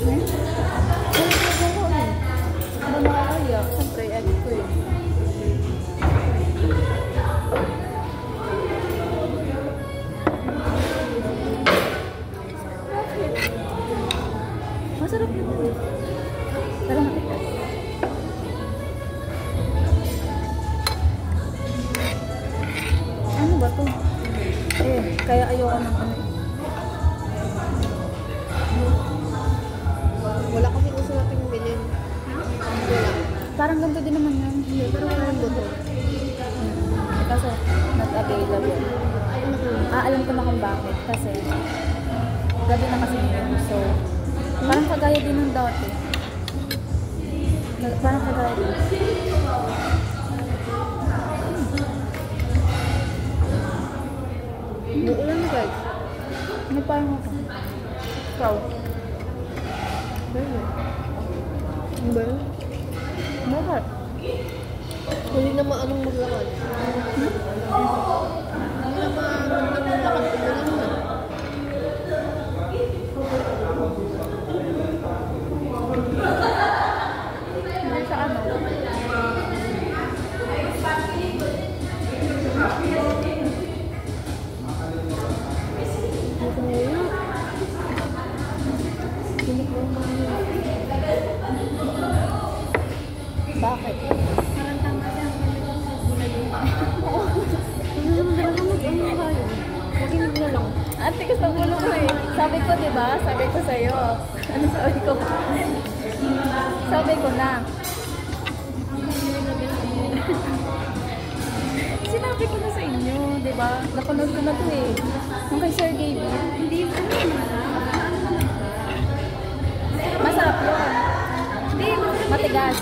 Eh? Ano makakaya? Siyempre, edit ko yun. Masarap naman. Tara matikman. Ano ba to? Eh, kaya ayoko ng ano. Wala kasi gusto natin yung ganyan. Wala. Parang ganito din naman yan. Hindi, pero wala yung buto. Kaso, not available. Alam ko na kung bakit. Kasi, gabi na kasi yun. So, parang kagaya din ng dati. Parang kagaya din. Uulan na guys. Ano parang ako? Ikaw? Ano ba yun? Bakit? Hindi naman anong maglakad. Hindi naman anong maglakad. Umulan na. Hindi sa ano? Bakit? Parang tama siya. Makinig na lang. Ate, gusto ko ulo ko eh. Sabi ko, diba? Sabi ko sa'yo. Ano sabi ko? Sabi ko na. Sinabi ko na sa inyo, diba? Napanood ko na to eh. Nung kay Sir Gaby. Hindi ko Masarap yun. Hindi, Matigas.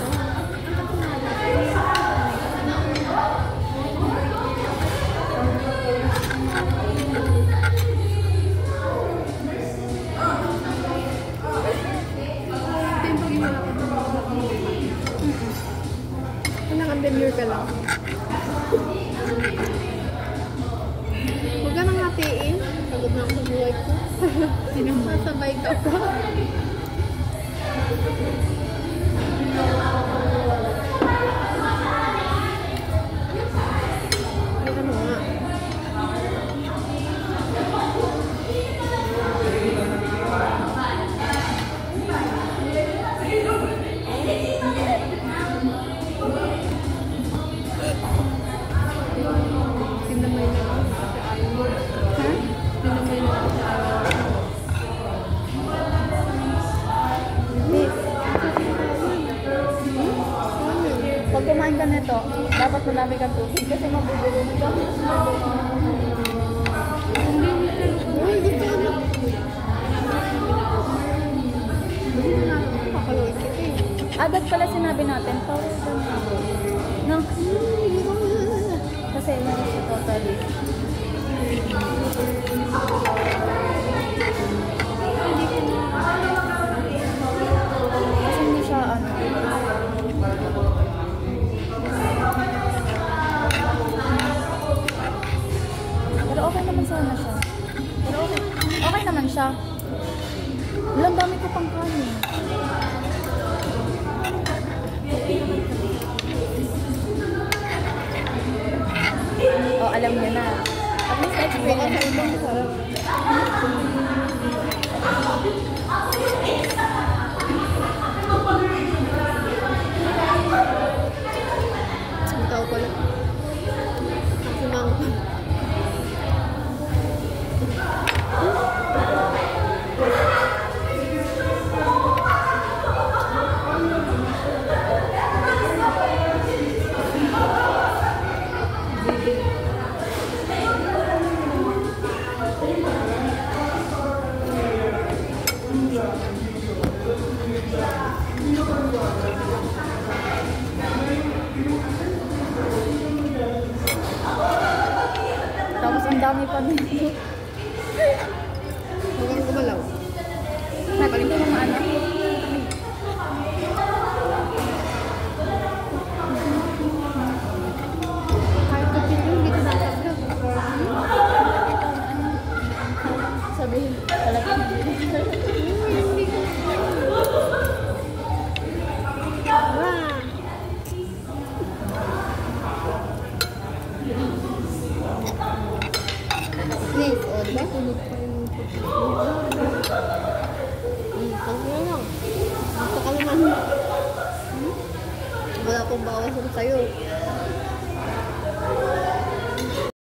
kailangan demure ka lang. Huwag ka nang hatiin. Pagod na ako sa buhay ko. Masabay ka pa. Ay, ano nga. Tinamay na ako sa araw mo. Ha? Tinamay na ako sa araw mo. Pag kumain ka nito, dapat marami kang tubig kasi mabubulong ka. Uy, gusto ko na. Kakaloy kita eh. Agad pala sinabi natin, power no? Kasi yun siya totally. Kasi hindi siya ano. Pero okay naman sana siya. Pero okay naman siya. Walang dami ko pang kanin. Oh, alam niyo na. At least experience mo. Ang tao pala. Sumang. Tapos ang dami pa nito. Huwag kang gumalaw. Natin ko mga ano. Kahit kapit yun, hindi ka nasablag. Sabihin, talaga hindi. Uy, hindi ko. Matamis, o diba? Ang na lang. Basta ka naman. Wala pong bawas sa'yo.